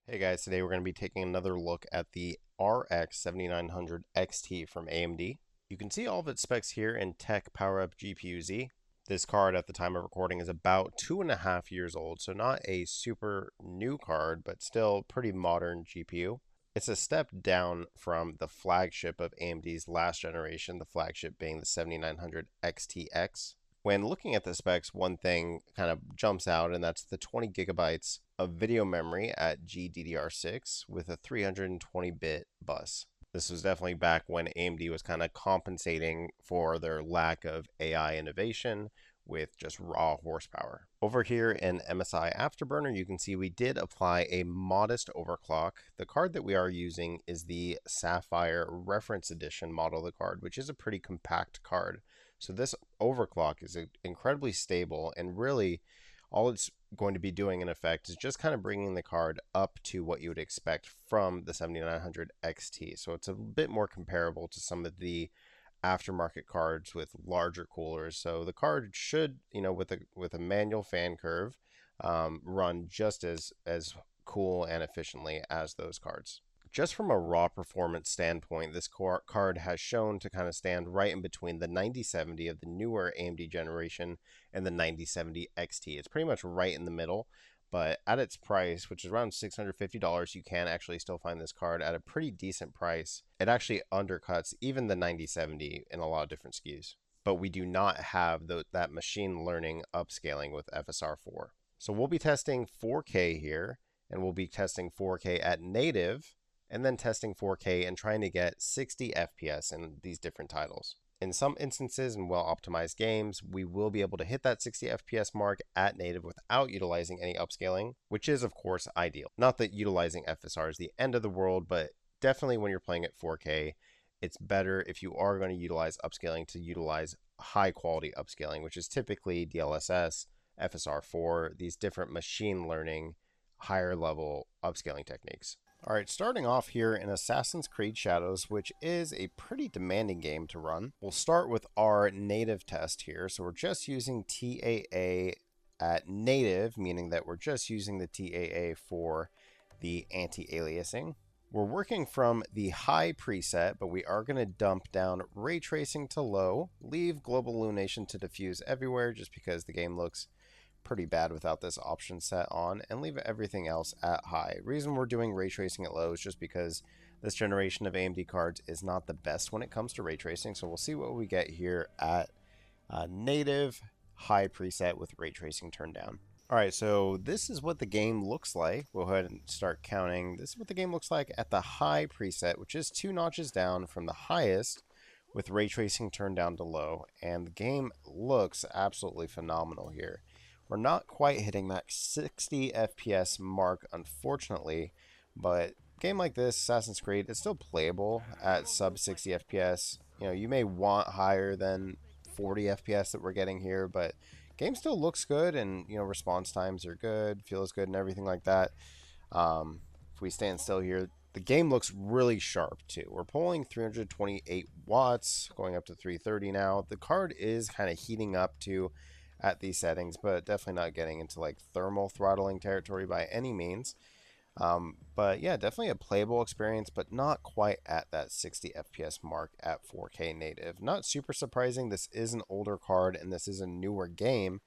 Hey guys, today we're going to be taking another look at the RX 7900 XT from AMD. You can see all of its specs here in Tech PowerUp GPU-Z. This card at the time of recording is about 2.5 years old, so not a super new card, but still pretty modern GPU. It's a step down from the flagship of AMD's last generation, the flagship being the 7900 XTX. When looking at the specs, one thing kind of jumps out, and that's the 20 gigabytes of video memory at GDDR6 with a 320-bit bus. This was definitely back when AMD was kind of compensating for their lack of AI innovation with just raw horsepower. Over here in MSI Afterburner, you can see we did apply a modest overclock. The card that we are using is the Sapphire Reference Edition model of the card, which is a pretty compact card. So this overclock is incredibly stable, and really all it's going to be doing in effect is just kind of bringing the card up to what you would expect from the 7900 XT. So it's a bit more comparable to some of the aftermarket cards with larger coolers. So the card should, with a manual fan curve, run just as cool and efficiently as those cards. Just from a raw performance standpoint, this card has shown to kind of stand right in between the 9070 of the newer AMD generation and the 9070 XT. It's pretty much right in the middle, but at its price, which is around $650, you can actually still find this card at a pretty decent price. It actually undercuts even the 9070 in a lot of different SKUs. But we do not have that machine learning upscaling with FSR4. So we'll be testing 4K here, and we'll be testing 4K at native, and then testing 4K and trying to get 60 FPS in these different titles. In some instances in well-optimized games, we will be able to hit that 60 FPS mark at native without utilizing any upscaling, which is of course ideal. Not that utilizing FSR is the end of the world, but definitely when you're playing at 4K, it's better if you are going to utilize upscaling to utilize high quality upscaling, which is typically DLSS, FSR4, these different machine learning, higher level upscaling techniques. All right, starting off here in Assassin's Creed Shadows, which is a pretty demanding game to run. We'll start with our native test here. So we're just using TAA at native, meaning that we're just using the TAA for the anti-aliasing. We're working from the high preset, but we are going to dump down ray tracing to low, leave global illumination to diffuse everywhere just because the game looks pretty bad without this option set on, and leave everything else at high. Reason we're doing ray tracing at low is just because this generation of AMD cards is not the best when it comes to ray tracing, so we'll see what we get here at native high preset with ray tracing turned down. Alright, so this is what the game looks like. We'll go ahead and start counting. This is what the game looks like at the high preset, which is 2 notches down from the highest with ray tracing turned down to low, and the game looks absolutely phenomenal here. We're not quite hitting that 60 FPS mark, unfortunately, but a game like this, Assassin's Creed, it's still playable at sub 60 FPS. You may want higher than 40 FPS that we're getting here, but game still looks good, and response times are good, feels good, and everything like that. If we stand still here, the game looks really sharp too. We're pulling 328 watts, going up to 330 now. The card is kind of heating up to at these settings, but definitely not getting into like thermal throttling territory by any means. But yeah, definitely a playable experience, but not quite at that 60 FPS mark at 4K native. Not super surprising. This is an older card and this is a newer game,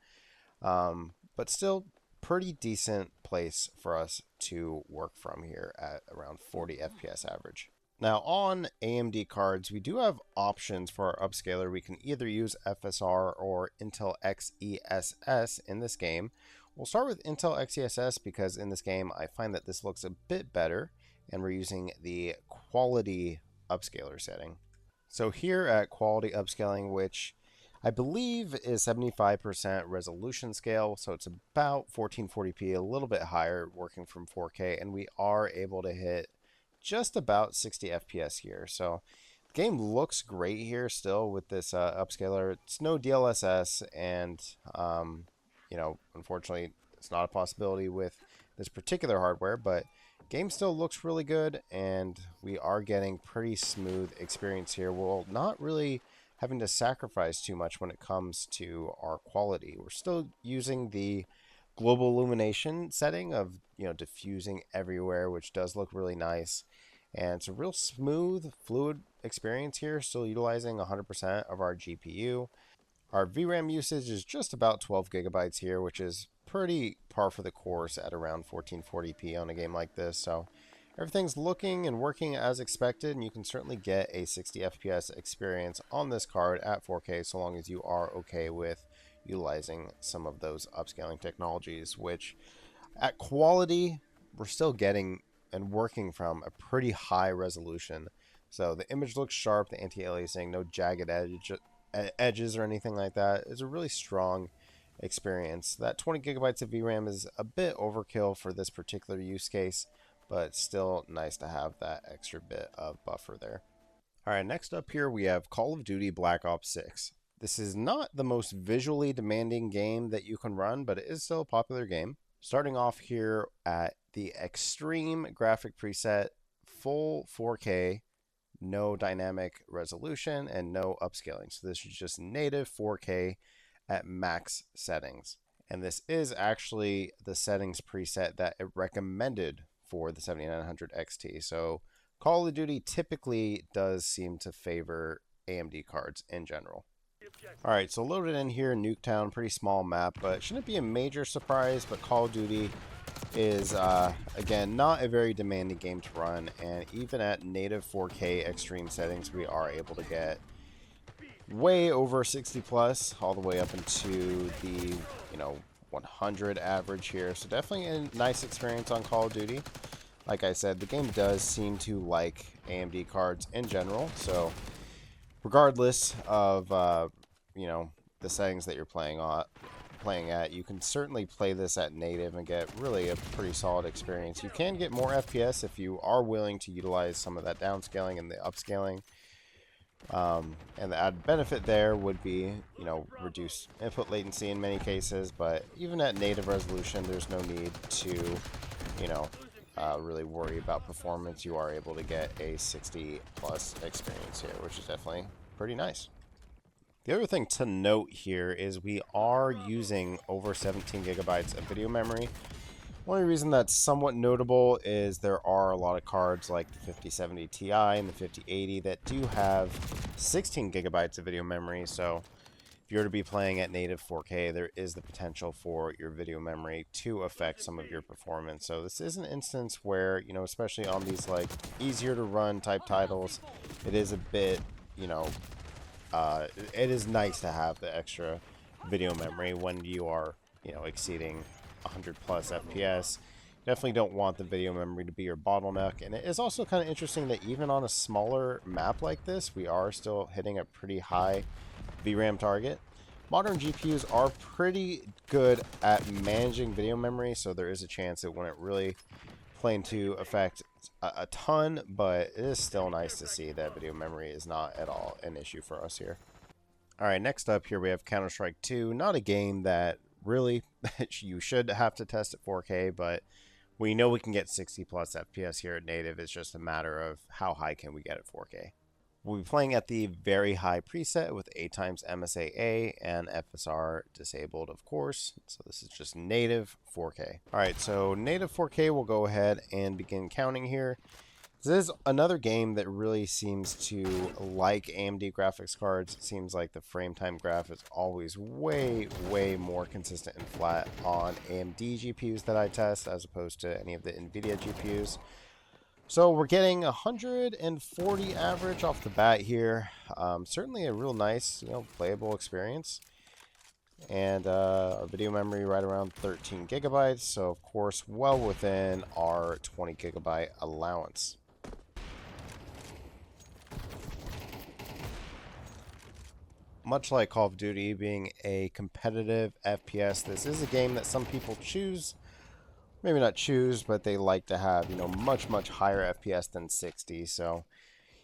but still pretty decent place for us to work from here at around 40 FPS average. Now on AMD cards, we do have options for our upscaler. We can either use FSR or Intel XeSS in this game. We'll start with Intel XeSS because in this game I find that this looks a bit better, and we're using the quality upscaler setting. So here at quality upscaling, which I believe is 75% resolution scale, so it's about 1440p, a little bit higher working from 4K, and we are able to hit just about 60 FPS here. So the game looks great here still with this upscaler. It's no DLSS, and unfortunately it's not a possibility with this particular hardware, but game still looks really good, and we are getting pretty smooth experience here. We're not really having to sacrifice too much when it comes to our quality. We're still using the global illumination setting of, diffusing everywhere, which does look really nice. And it's a real smooth, fluid experience here, still utilizing 100% of our GPU. Our VRAM usage is just about 12 gigabytes here, which is pretty par for the course at around 1440p on a game like this. So everything's looking and working as expected, and you can certainly get a 60 FPS experience on this card at 4K so long as you are okay with utilizing some of those upscaling technologies, which at quality, we're still getting and working from a pretty high resolution. So the image looks sharp, the anti-aliasing, no jagged edges or anything like that. It's a really strong experience. That 20 gigabytes of VRAM is a bit overkill for this particular use case, but still nice to have that extra bit of buffer there. Alright, next up here we have Call of Duty Black Ops 6. This is not the most visually demanding game that you can run, but it is still a popular game. Starting off here at the extreme graphic preset, full 4K, no dynamic resolution, and no upscaling. So this is just native 4K at max settings. And this is actually the settings preset that it recommended for the 7900 XT. So Call of Duty typically does seem to favor AMD cards in general. Alright, so loaded in here, Nuketown, pretty small map, but shouldn't be a major surprise, but Call of Duty is, again, not a very demanding game to run, and even at native 4K extreme settings, we are able to get way over 60 plus, all the way up into the, 100 average here, so definitely a nice experience on Call of Duty. Like I said, the game does seem to like AMD cards in general, so regardless of, the settings that you're playing at, you can certainly play this at native and get really a pretty solid experience. You can get more FPS if you are willing to utilize some of that downscaling and the upscaling. And the added benefit there would be, reduced input latency in many cases, but even at native resolution, there's no need to, really worry about performance. You are able to get a 60 plus experience here, which is definitely pretty nice. The other thing to note here is we are using over 17 gigabytes of video memory. One reason that's somewhat notable is there are a lot of cards like the 5070 Ti and the 5080 that do have 16 gigabytes of video memory, so if you were to be playing at native 4K, there is the potential for your video memory to affect some of your performance. So this is an instance where, especially on these like easier to run type titles, it is a bit, it is nice to have the extra video memory when you are, exceeding 100 plus FPS. Definitely don't want the video memory to be your bottleneck. And it is also kind of interesting that even on a smaller map like this, we are still hitting a pretty high VRAM target. Modern GPUs are pretty good at managing video memory, so there is a chance it wouldn't really play into effect a ton, but it is still nice to see that video memory is not at all an issue for us here. Alright, next up here we have Counter-Strike 2. Not a game that really you should have to test at 4K, but we know we can get 60 plus FPS here at native. It's just a matter of how high can we get at 4K. We'll be playing at the very high preset with 8 times MSAA and FSR disabled, of course. So this is just native 4K. Alright, so native 4K, we'll go ahead and begin counting here. This is another game that really seems to like AMD graphics cards. It seems like the frame time graph is always way more consistent and flat on AMD GPUs that I test as opposed to any of the NVIDIA GPUs. So we're getting 140 average off the bat here. Certainly a real nice, playable experience. And our video memory right around 13 gigabytes. So of course, well within our 20 gigabyte allowance. Much like Call of Duty being a competitive FPS, this is a game that some people choose. Maybe not choose, but they like to have, much higher FPS than 60. So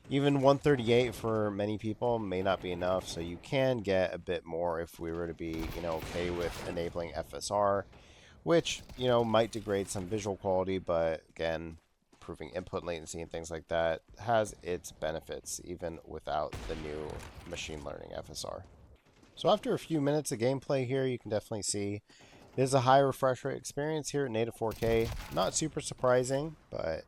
even 138 for many people may not be enough. So you can get a bit more if we were to be, okay with enabling FSR, which, might degrade some visual quality, but again, improving input latency and things like that has its benefits even without the new machine learning FSR. So after a few minutes of gameplay here, you can definitely see It is a high refresh rate experience here at native 4K. Not super surprising, but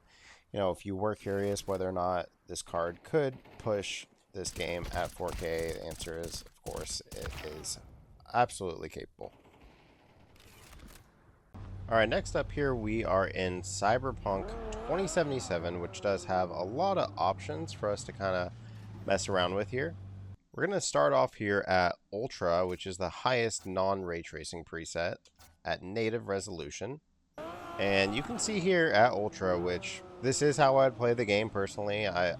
you know, if you were curious whether or not this card could push this game at 4K, the answer is, of course, it is absolutely capable. Alright, next up here we are in Cyberpunk 2077, which does have a lot of options for us to kind of mess around with here. We're going to start off here at Ultra, which is the highest non-ray tracing preset at native resolution. And you can see here at Ultra, which this is how I'd play the game personally. I've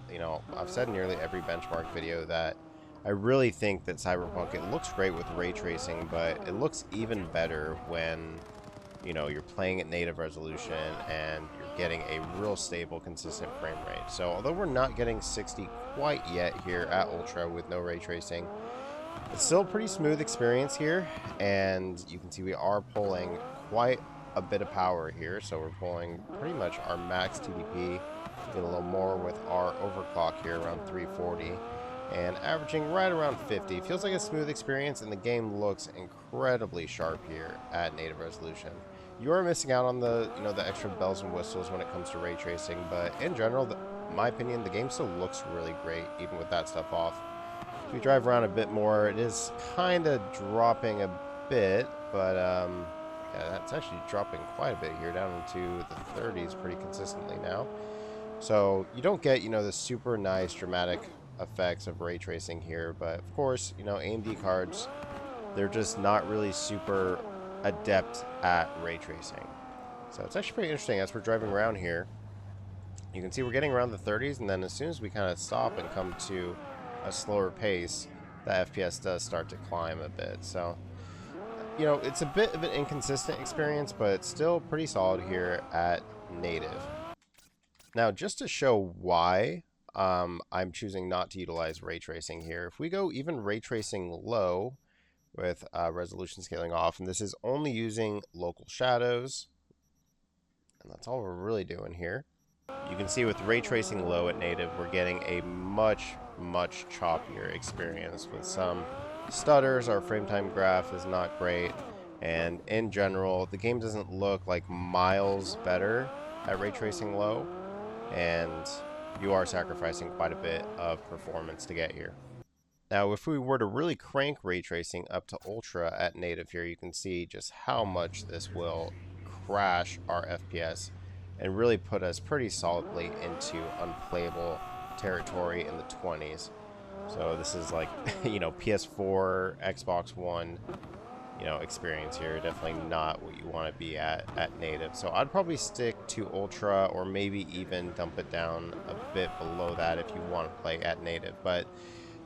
said in nearly every benchmark video that I really think that Cyberpunk, it looks great with ray tracing, but it looks even better when, you know, you're playing at native resolution and you're getting a real stable, consistent frame rate. So although we're not getting 60 quite yet here at Ultra with no ray tracing, it's still a pretty smooth experience here, and you can see we are pulling quite a bit of power here. So we're pulling pretty much our max TDP, even a little more with our overclock here around 340, and averaging right around 50. Feels like a smooth experience, and the game looks incredibly sharp here at native resolution. You are missing out on the the extra bells and whistles when it comes to ray tracing, but in general, in my opinion, the game still looks really great even with that stuff off. If we drive around a bit more, it is kind of dropping a bit, but yeah, that's actually dropping quite a bit here, down into the 30s pretty consistently now. So you don't get, the super nice dramatic effects of ray tracing here, but of course, AMD cards, they're just not really super adept at ray tracing. So it's actually pretty interesting as we're driving around here. You can see we're getting around the 30s, and then as soon as we kind of stop and come to a slower pace, the FPS does start to climb a bit. So, it's a bit of an inconsistent experience, but it's still pretty solid here at native. Now, just to show why I'm choosing not to utilize ray tracing here, if we go even ray tracing low with resolution scaling off, and this is only using local shadows, and that's all we're really doing here. You can see with ray tracing low at native, we're getting a much choppier experience with some stutters. Our frame time graph is not great, and in general, the game doesn't look like miles better at ray tracing low, and you are sacrificing quite a bit of performance to get here. Now, if we were to really crank ray tracing up to ultra at native here, you can see just how much this will crash our FPS and really put us pretty solidly into unplayable territory in the 20s. So this is like, PS4, Xbox One, experience here. Definitely not what you want to be at native. So I'd probably stick to ultra, or maybe even dump it down a bit below that if you want to play at native. But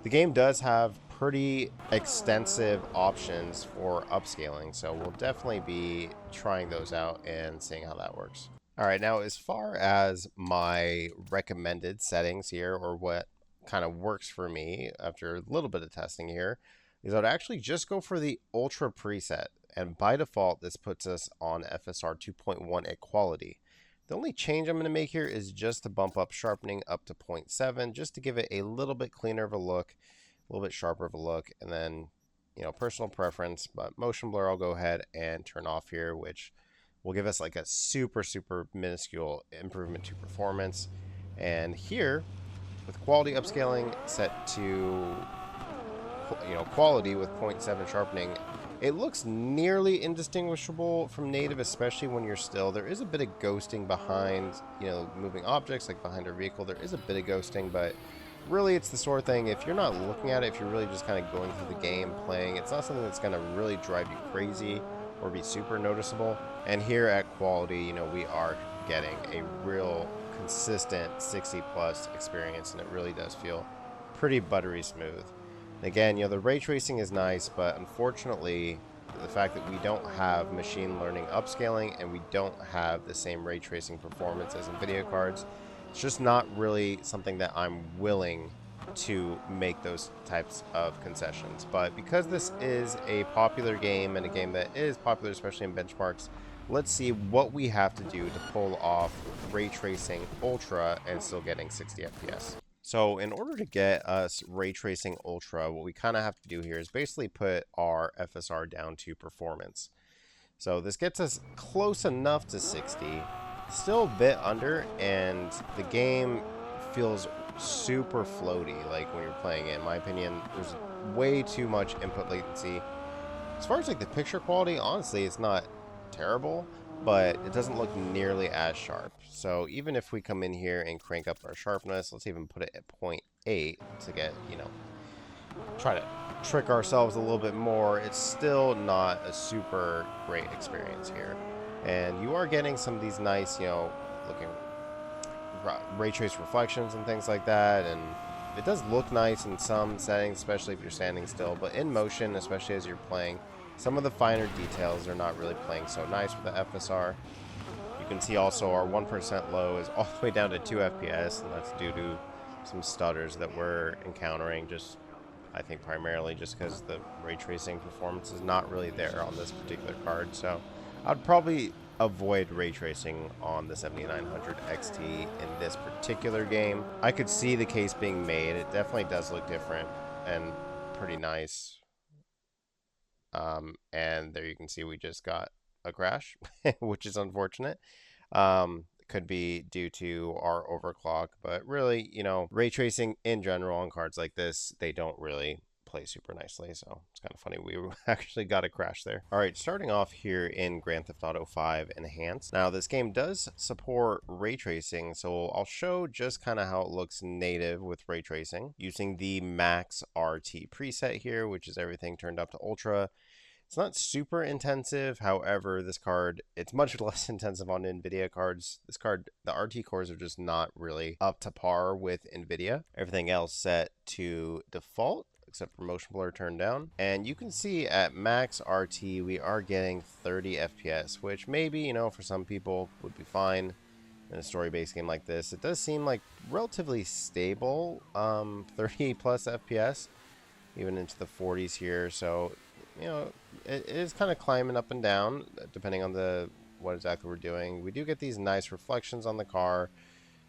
the game does have pretty extensive options for upscaling, so we'll definitely be trying those out and seeing how that works. All right, now as far as my recommended settings here, or what kind of works for me after a little bit of testing here, is I'd actually just go for the Ultra preset. And by default, this puts us on FSR 2.1 at quality. The only change I'm going to make here is just to bump up sharpening up to 0.7, just to give it a little bit cleaner of a look, a little bit sharper of a look, and then, personal preference, but motion blur I'll go ahead and turn off here, which will give us like a super minuscule improvement to performance. And here, with quality upscaling set to, quality with 0.7 sharpening, it looks nearly indistinguishable from native, especially when you're still. There is a bit of ghosting behind, moving objects, like behind our vehicle. There is a bit of ghosting, but really it's the sort of thing, if you're not looking at it, if you're really just kind of going through the game, playing, it's not something that's going to really drive you crazy or be super noticeable. And here at quality, we are getting a real consistent 60 plus experience, and it really does feel pretty buttery smooth. And again, the ray tracing is nice, but unfortunately, the fact that we don't have machine learning upscaling and we don't have the same ray tracing performance as NVIDIA cards, it's just not really something that I'm willing to make those types of concessions. But because this is a popular game, and a game that is popular especially in benchmarks, let's see what we have to do to pull off ray tracing ultra and still getting 60 FPS. So in order to get us ray tracing ultra, what we kind of have to do here is basically put our FSR down to performance. So this gets us close enough to 60, still a bit under, and the game feels super floaty like when you're playing it. In my opinion, there's way too much input latency. As far as like the picture quality, honestly, it's not terrible, but it doesn't look nearly as sharp. So even if we come in here and crank up our sharpness, let's even put it at 0.8 to get, try to trick ourselves a little bit more, it's still not a super great experience here. And you are getting some of these nice, looking ray trace reflections and things like that, and it does look nice in some settings, especially if you're standing still, but in motion, especially as you're playing, some of the finer details are not really playing so nice with the FSR. You can see also our 1% low is all the way down to 2 FPS, and that's due to some stutters that we're encountering, just I think primarily just because the ray tracing performance is not really there on this particular card. So I'd probably avoid ray tracing on the 7900 XT in this particular game. I could see the case being made. It definitely does look different and pretty nice. And there you can see we just got a crash, which is unfortunate. Could be due to our overclock, but really, ray tracing in general on cards like this, they don't really play super nicely, so it's kind of funny we actually got a crash there. All right, starting off here in Grand Theft Auto 5 Enhanced. Now, this game does support ray tracing, so I'll show just kind of how it looks native with ray tracing using the Max RT preset here, which is everything turned up to Ultra. It's not super intensive, however, this card, it's much less intensive on NVIDIA cards. This card, the RT cores are just not really up to par with NVIDIA. Everything else set to default, except for motion blur turned down. And you can see at max RT, we are getting 30 FPS, which maybe, for some people would be fine in a story-based game like this. It does seem like relatively stable, 30 plus FPS, even into the 40s here, so it is kind of climbing up and down depending on what exactly we're doing. We do get these nice reflections on the car,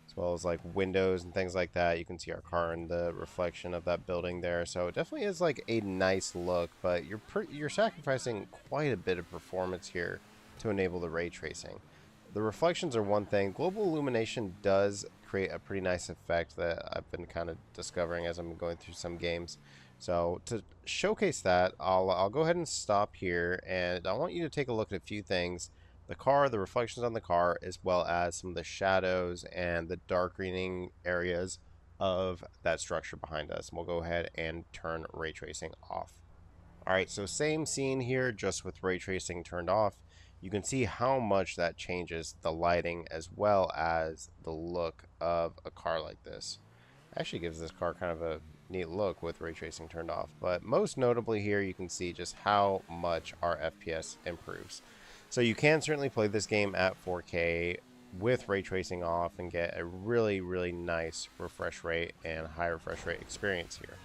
as well as like windows and things like that. You can see our car in the reflection of that building there, so it definitely is like a nice look, but you're sacrificing quite a bit of performance here to enable the ray tracing. The reflections are one thing. Global illumination does create a pretty nice effect that I've been kind of discovering as I'm going through some games. So to showcase that, I'll go ahead and stop here, and I want you to take a look at a few things. The car, the reflections on the car, as well as some of the shadows and the dark greening areas of that structure behind us. And we'll go ahead and turn ray tracing off. All right, so same scene here, just with ray tracing turned off. You can see how much that changes the lighting as well as the look of a car like this. Actually gives this car kind of a neat look with ray tracing turned off, but most notably here you can see just how much our FPS improves. So you can certainly play this game at 4K with ray tracing off and get a really nice refresh rate and high refresh rate experience here.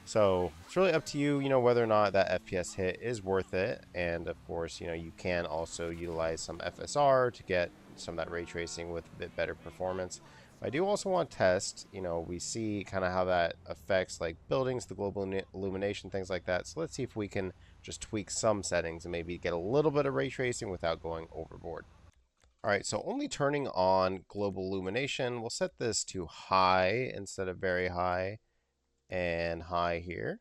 So it's really up to you, whether or not that FPS hit is worth it. And of course, you can also utilize some FSR to get some of that ray tracing with a bit better performance. I do also want to test, we see kind of how that affects like buildings, the global illumination, things like that. So let's see if we can just tweak some settings and maybe get a little bit of ray tracing without going overboard. All right, so only turning on global illumination, we'll set this to high instead of very high, and high here.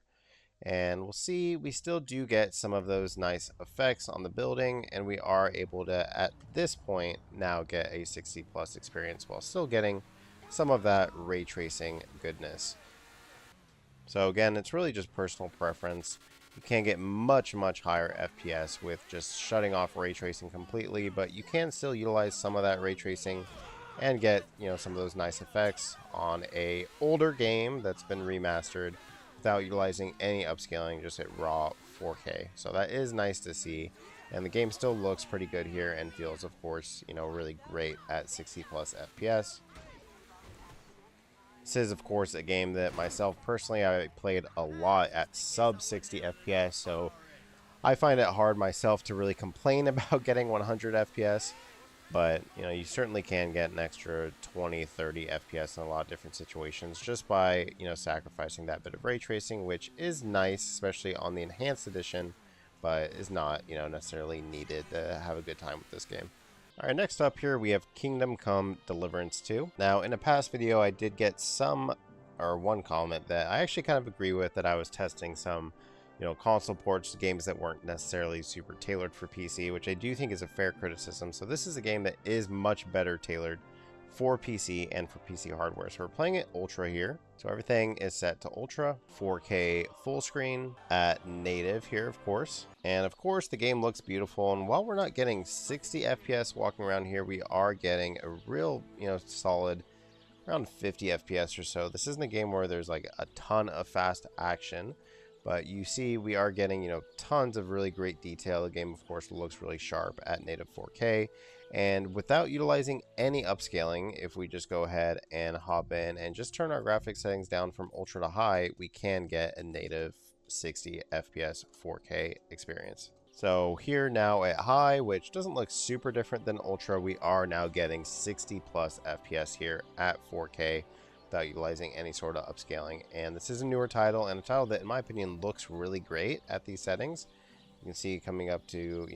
And we'll see we still do get some of those nice effects on the building, and we are able to at this point now get a 60 plus experience while still getting some of that ray tracing goodness. So again, it's really just personal preference. You can get much higher FPS with just shutting off ray tracing completely, but you can still utilize some of that ray tracing and get some of those nice effects on a older game that's been remastered without utilizing any upscaling, just at raw 4K. So that is nice to see, and the game still looks pretty good here and feels, of course, really great at 60 plus FPS. This is, of course, a game that myself personally I played a lot at sub 60 FPS, so I find it hard myself to really complain about getting 100 FPS. But, you certainly can get an extra 20, 30 FPS in a lot of different situations just by, sacrificing that bit of ray tracing, which is nice, especially on the Enhanced Edition, but is not, necessarily needed to have a good time with this game. Alright, next up here we have Kingdom Come Deliverance 2. Now, in a past video I did get one comment that I actually kind of agree with, that I was testing some, console ports to games that weren't necessarily super tailored for PC, which I do think is a fair criticism. So this is a game that is much better tailored for PC and for PC hardware. So we're playing it Ultra here. So everything is set to Ultra, 4K full screen at native here, of course. And of course the game looks beautiful. And while we're not getting 60 FPS walking around here, we are getting a real, solid around 50 FPS or so. This isn't a game where there's like a ton of fast action, but you see we are getting, tons of really great detail. The game, of course, looks really sharp at native 4K. And without utilizing any upscaling, if we just go ahead and hop in and just turn our graphics settings down from ultra to high, we can get a native 60 FPS 4K experience. So here now at high, which doesn't look super different than ultra, we are now getting 60 plus FPS here at 4K without utilizing any sort of upscaling. And this is a newer title, and a title that in my opinion looks really great at these settings. You can see coming up to,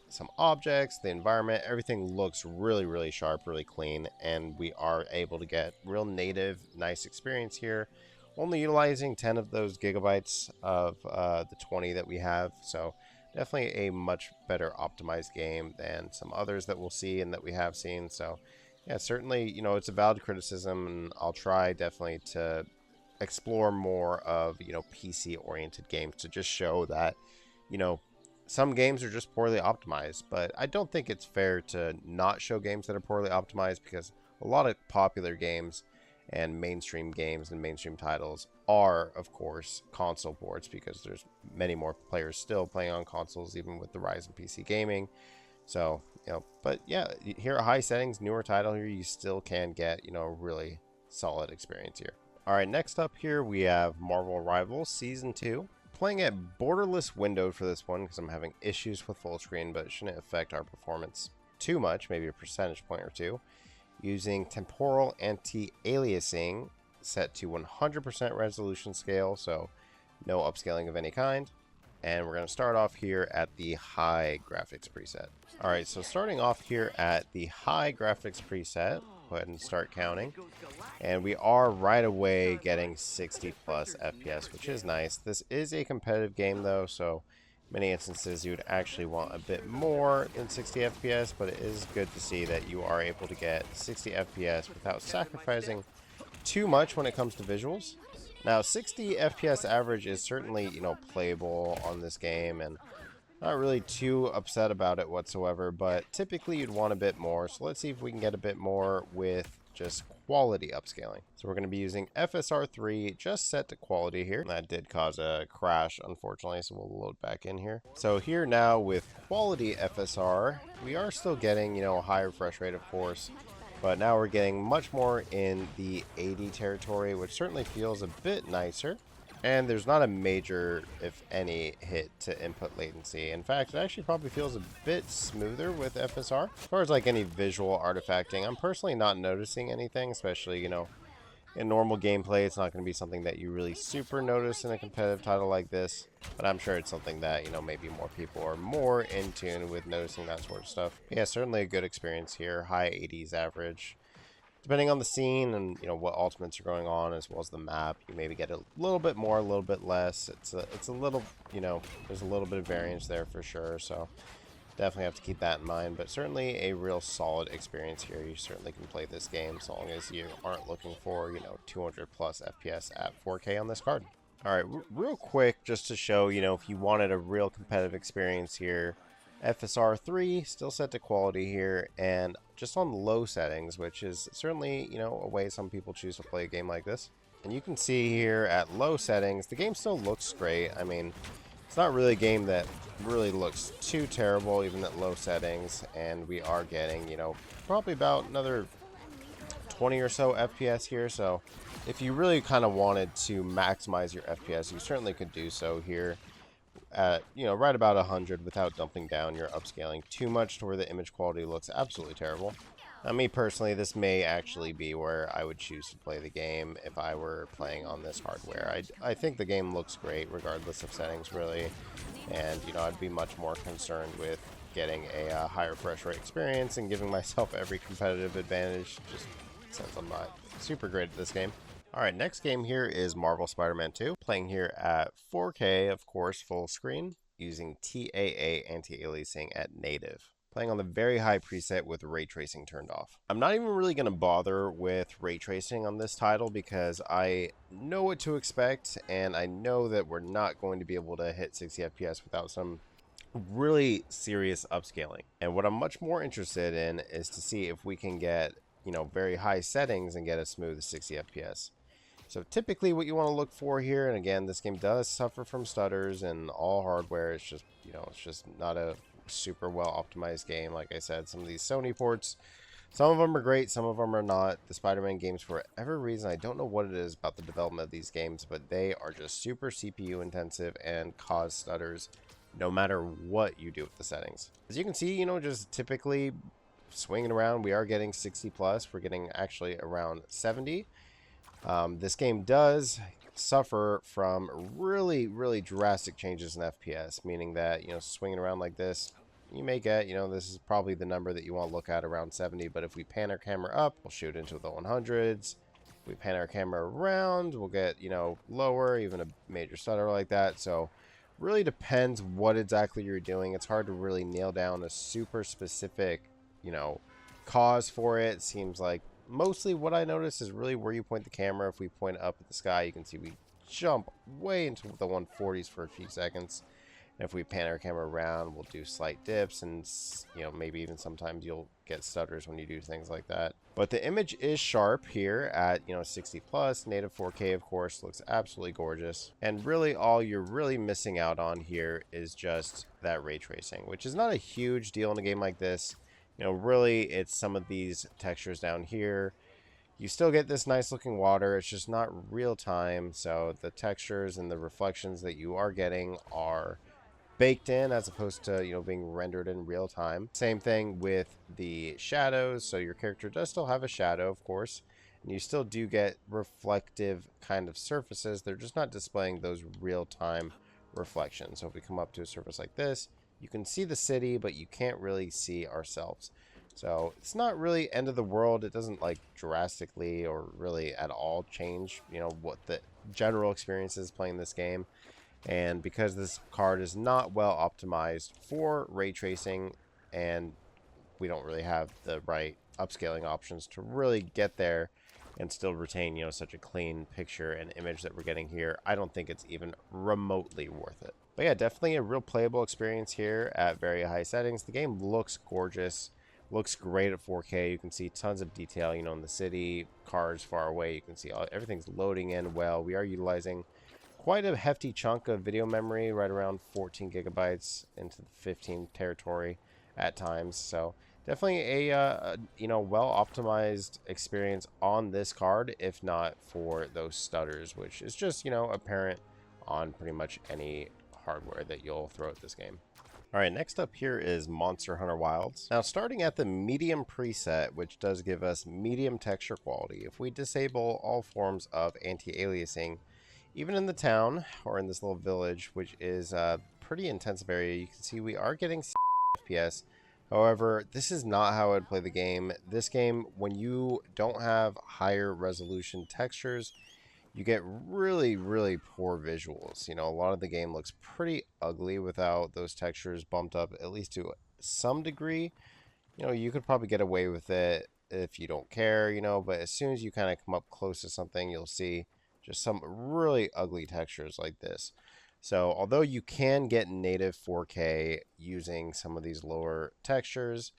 some objects, the environment, everything looks really, really sharp, really clean, and we are able to get real native, nice experience here. Only utilizing 10 of those gigabytes of the 20 that we have, so definitely a much better optimized game than some others that we'll see and that we have seen. So yeah, certainly, it's a valid criticism, and I'll try definitely to explore more of, PC oriented games to just show that, some games are just poorly optimized. But I don't think it's fair to not show games that are poorly optimized, because a lot of popular games and mainstream titles are, of course, console ports, because there's many more players still playing on consoles, even with the rise in PC gaming. So, but yeah, here at high settings, newer title here, you still can get, a really solid experience here. All right, next up here, we have Marvel Rivals Season 2. Playing at borderless windowed for this one because I'm having issues with full screen, but it shouldn't affect our performance too much, maybe a percentage point or two. Using temporal anti-aliasing set to 100% resolution scale, so no upscaling of any kind. And we're going to start off here at the high graphics preset. Alright, so starting off here at the high graphics preset, go ahead and start counting. And we are right away getting 60 plus FPS, which is nice. This is a competitive game though, so many instances you would actually want a bit more than 60 FPS, but it is good to see that you are able to get 60 FPS without sacrificing too much when it comes to visuals. Now, 60 FPS average is certainly, playable on this game, and not really too upset about it whatsoever, but typically you'd want a bit more. So let's see if we can get a bit more with just quality upscaling. So we're going to be using FSR3 just set to quality here. That did cause a crash, unfortunately, so we'll load back in here. So here now with quality FSR, we are still getting, a high refresh rate, of course, but now we're getting much more in the 80 territory, which certainly feels a bit nicer. And there's not a major, if any, hit to input latency. In fact, it actually probably feels a bit smoother with FSR. As far as like any visual artifacting, I'm personally not noticing anything, especially, in normal gameplay. It's not going to be something that you really super notice in a competitive title like this. But I'm sure it's something that, maybe more people are more in tune with noticing that sort of stuff. But yeah, certainly a good experience here. High 80s average. Depending on the scene and what ultimates are going on, as well as the map, you maybe get a little bit more, a little bit less. It's a little, there's a little bit of variance there for sure. So definitely have to keep that in mind. But certainly a real solid experience here. You certainly can play this game so long as you aren't looking for 200 plus FPS at 4K on this card. All right, real quick, just to show if you wanted a real competitive experience here. FSR3 still set to quality here, and just on low settings, which is certainly, a way some people choose to play a game like this. And you can see here at low settings, the game still looks great. I mean, it's not really a game that really looks too terrible, even at low settings. And we are getting, probably about another 20 or so FPS here. So if you really kind of wanted to maximize your FPS, you certainly could do so here. At right about 100 without dumping down your upscaling too much to where the image quality looks absolutely terrible. Me personally, this may actually be where I would choose to play the game if I were playing on this hardware. I think the game looks great regardless of settings, really. And, you know, I'd be much more concerned with getting a higher refresh rate experience and giving myself every competitive advantage, just since I'm not super great at this game. Alright, next game here is Marvel Spider-Man 2, playing here at 4K, of course, full screen, using TAA anti-aliasing at native. Playing on the very high preset with ray tracing turned off. I'm not even really going to bother with ray tracing on this title because I know what to expect, and I know that we're not going to be able to hit 60 FPS without some really serious upscaling. And what I'm much more interested in is to see if we can get, you know, very high settings and get a smooth 60 FPS. So typically what you want to look for here, and again, this game does suffer from stutters and all hardware. It's just, you know, it's just not a super well optimized game. Like I said, some of these Sony ports, some of them are great, some of them are not. The Spider-Man games, for whatever reason, I don't know what it is about the development of these games, but they are just super CPU intensive and cause stutters no matter what you do with the settings. As you can see, you know, just typically swinging around, we are getting 60 plus. We're getting actually around 70. This game does suffer from really drastic changes in FPS, meaning that, you know, swinging around like this, you may get, you know, this is probably the number that you want to look at, around 70, but if we pan our camera up, we'll shoot into the 100s. If we pan our camera around, we'll get, you know, lower, even a major stutter like that. So really depends what exactly you're doing. It's hard to really nail down a super specific, you know, cause for it. It seems like mostly what I notice is really where you point the camera. If we point up at the sky, you can see we jump way into the 140s for a few seconds. And if we pan our camera around, we'll do slight dips, and, you know, maybe even sometimes you'll get stutters when you do things like that. But the image is sharp here at, you know, 60 plus. Native 4K, of course, looks absolutely gorgeous. And really all you're really missing out on here is just that ray tracing, which is not a huge deal in a game like this. You know, really, it's some of these textures down here. You still get this nice looking water. It's just not real time. So the textures and the reflections that you are getting are baked in as opposed to, you know, being rendered in real time. Same thing with the shadows. So your character does still have a shadow, of course, and you still do get reflective kind of surfaces. They're just not displaying those real time reflections. So if we come up to a surface like this, you can see the city, but you can't really see ourselves. So it's not really end of the world. It doesn't like drastically or really at all change, you know, what the general experience is playing this game. And because this card is not well optimized for ray tracing, and we don't really have the right upscaling options to really get there and still retain, you know, such a clean picture and image that we're getting here, I don't think it's even remotely worth it. But yeah, definitely a real playable experience here at very high settings. The game looks gorgeous, looks great at 4K. You can see tons of detail, you know, in the city, cars far away. You can see everything's loading in well. We are utilizing quite a hefty chunk of video memory, right around 14 gigabytes into the 15 territory at times. So definitely a you know, well optimized experience on this card, if not for those stutters, which is just, you know, apparent on pretty much any hardware that you'll throw at this game. Alright, next up here is Monster Hunter Wilds. Now, starting at the medium preset, which does give us medium texture quality, if we disable all forms of anti-aliasing, even in the town, or in this little village, which is a pretty intensive area, you can see we are getting FPS. However, this is not how I'd play the game. This game, when you don't have higher resolution textures, you get really poor visuals. You know, a lot of the game looks pretty ugly without those textures bumped up, at least to some degree. You know, you could probably get away with it if you don't care, you know, but as soon as you kind of come up close to something, you'll see just some really ugly textures like this. So although you can get native 4K using some of these lower textures,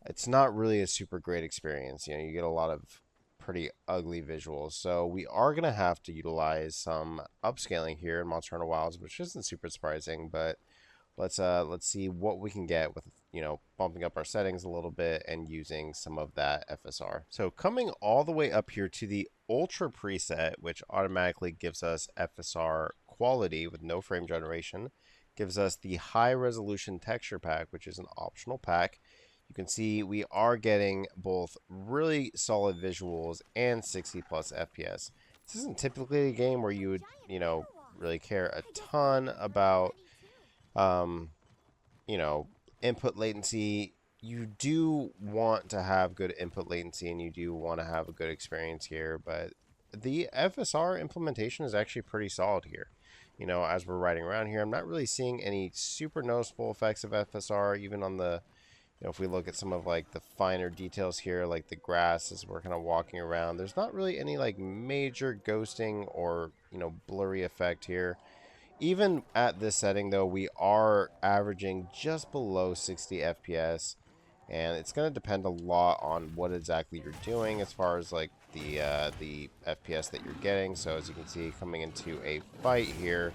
it's not really a super great experience. You know, you get a lot of pretty ugly visuals. So we are going to have to utilize some upscaling here in Monster Hunter Wilds, which isn't super surprising, but let's see what we can get with, you know, bumping up our settings a little bit and using some of that FSR. So coming all the way up here to the Ultra preset, which automatically gives us FSR quality with no frame generation, gives us the high resolution texture pack, which is an optional pack. You can see we are getting both really solid visuals and 60 plus FPS. This isn't typically a game where you would, really care a ton about, um, input latency. You do want to have good input latency and you do want to have a good experience here, but the FSR implementation is actually pretty solid here. As we're riding around here, I'm not really seeing any super noticeable effects of FSR, even on the, if we look at some of like the finer details here, like the grass as we're kind of walking around, there's not really any like major ghosting or, blurry effect here. Even at this setting, though, we are averaging just below 60 FPS, and it's going to depend a lot on what exactly you're doing as far as like the FPS that you're getting. So as you can see, coming into a fight here,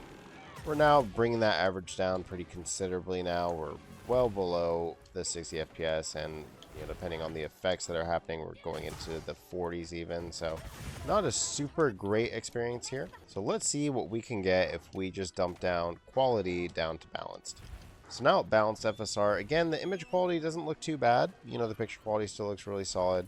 we're now bringing that average down pretty considerably. Now we're well below the 60 FPS, and depending on the effects that are happening, we're going into the 40s even. So not a super great experience here. So let's see what we can get if we just dump down quality down to balanced. So now at balanced FSR, again, the image quality doesn't look too bad. The picture quality still looks really solid.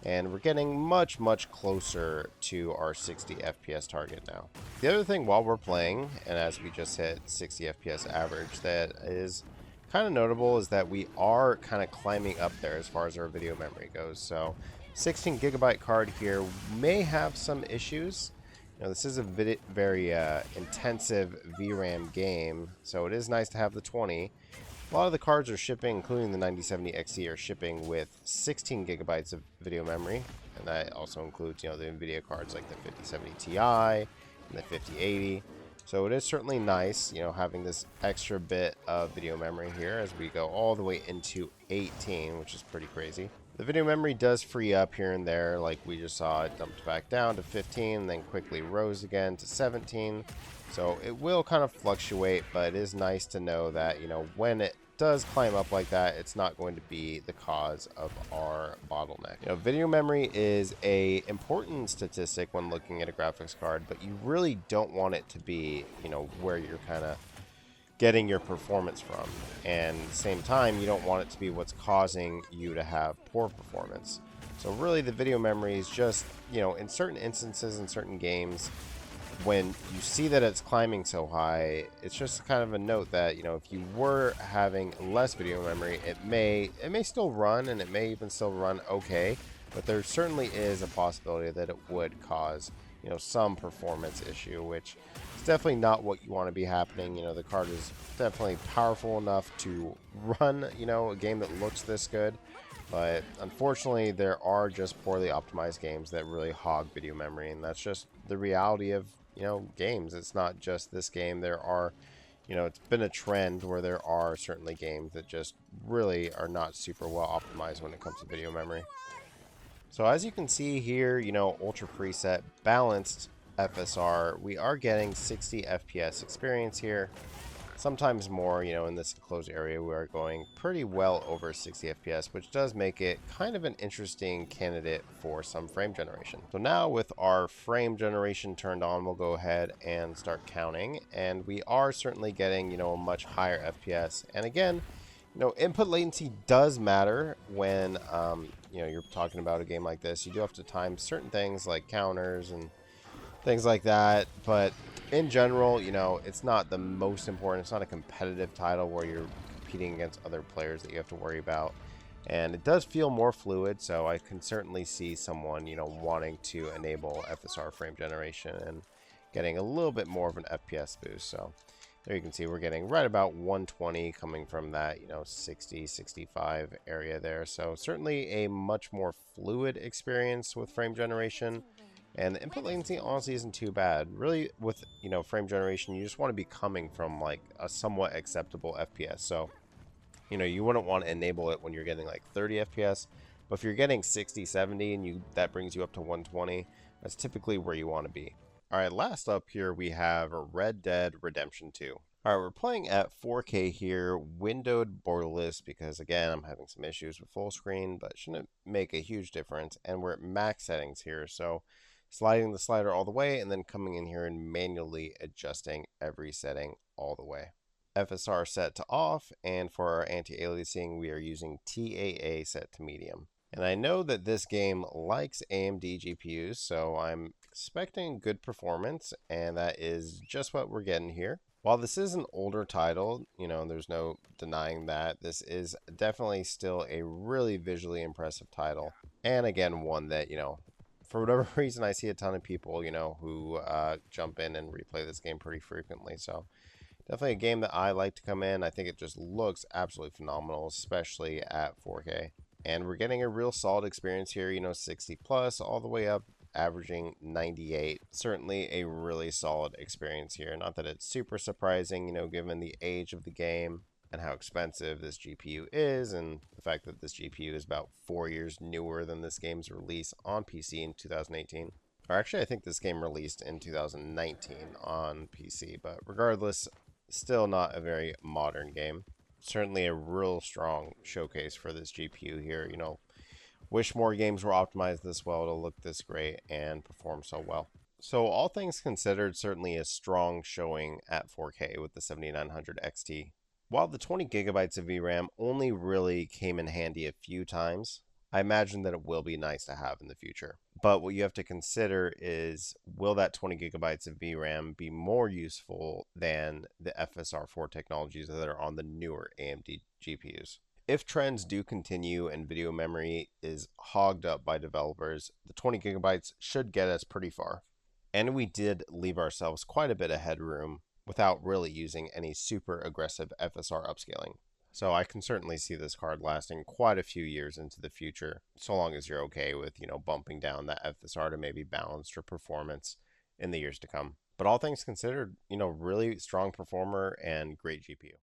And we're getting much, much closer to our 60 FPS target now. The other thing while we're playing, and as we just hit 60 FPS average, that is kind of notable is that we are kind of climbing up there as far as our video memory goes. So 16 gigabyte card here may have some issues. This is a very intensive VRAM game, so it is nice to have the 20. A lot of the cards are shipping, including the 9070 XT, are shipping with 16 gigabytes of video memory, and that also includes, the NVIDIA cards like the 5070 Ti and the 5080. So it is certainly nice, having this extra bit of video memory here as we go all the way into 18, which is pretty crazy. The video memory does free up here and there, like we just saw. It dumped back down to 15 and then quickly rose again to 17. So it will kind of fluctuate, but it is nice to know that, when it does climb up like that, it's not going to be the cause of our bottleneck. Video memory is a important statistic when looking at a graphics card, but you really don't want it to be, where you're kind of getting your performance from. And at the same time, you don't want it to be what's causing you to have poor performance. So really the video memory is just, in certain instances, in certain games, when you see that it's climbing so high, it's just kind of a note that, if you were having less video memory, it may still run, and it may even still run okay, but there certainly is a possibility that it would cause, some performance issue, which is definitely not what you want to be happening. The card is definitely powerful enough to run, a game that looks this good. But unfortunately, there are just poorly optimized games that really hog video memory, and that's just the reality of, games. It's not just this game. There are, it's been a trend where there are certainly games that just really are not super well optimized when it comes to video memory. So as you can see here, ultra preset balanced FSR, we are getting 60 FPS experience here. Sometimes more, in this enclosed area, we are going pretty well over 60 FPS, which does make it kind of an interesting candidate for some frame generation. So now with our frame generation turned on, we'll go ahead and start counting, and we are certainly getting, a much higher FPS. And again, input latency does matter when, you're talking about a game like this. You do have to time certain things like counters and things like that, but in general, it's not the most important. It's not a competitive title where you're competing against other players that you have to worry about, and it does feel more fluid, so I can certainly see someone, wanting to enable FSR frame generation and getting a little bit more of an FPS boost. So there you can see we're getting right about 120 coming from that, 60, 65 area there. So certainly a much more fluid experience with frame generation. And the input latency honestly isn't too bad. Really, with, frame generation, you just want to be coming from like a somewhat acceptable FPS. So, you wouldn't want to enable it when you're getting like 30 FPS. But if you're getting 60, 70, and that brings you up to 120, that's typically where you want to be. All right, last up here we have Red Dead Redemption 2. All right, we're playing at 4K here, windowed borderless, because again, I'm having some issues with full screen, but shouldn't make a huge difference. And we're at max settings here, so sliding the slider all the way and then coming in here and manually adjusting every setting all the way. FSR set to off, and for our anti-aliasing, we are using TAA set to medium. And I know that this game likes AMD GPUs, so I'm expecting good performance, and that is just what we're getting here. While this is an older title, there's no denying that this is definitely still a really visually impressive title. And again, one that, for whatever reason, I see a ton of people, who jump in and replay this game pretty frequently. So definitely a game that I like to come in. I think it just looks absolutely phenomenal, especially at 4K. And we're getting a real solid experience here, 60 plus all the way up, averaging 98. Certainly a really solid experience here. Not that it's super surprising, given the age of the game and how expensive this GPU is, and the fact that this GPU is about 4 years newer than this game's release on PC in 2018. Or actually, I think this game released in 2019 on PC, but regardless, still not a very modern game. Certainly a real strong showcase for this GPU here. Wish more games were optimized this well to look this great and perform so well. So all things considered, certainly a strong showing at 4K with the 7900 XT. While the 20 gigabytes of VRAM only really came in handy a few times, I imagine that it will be nice to have in the future. But what you have to consider is, will that 20 gigabytes of VRAM be more useful than the FSR4 technologies that are on the newer AMD GPUs? If trends do continue and video memory is hogged up by developers, the 20 gigabytes should get us pretty far. And we did leave ourselves quite a bit of headroom without really using any super aggressive FSR upscaling. So I can certainly see this card lasting quite a few years into the future, so long as you're okay with, bumping down that FSR to maybe balanced or performance in the years to come. But all things considered, really strong performer and great GPU.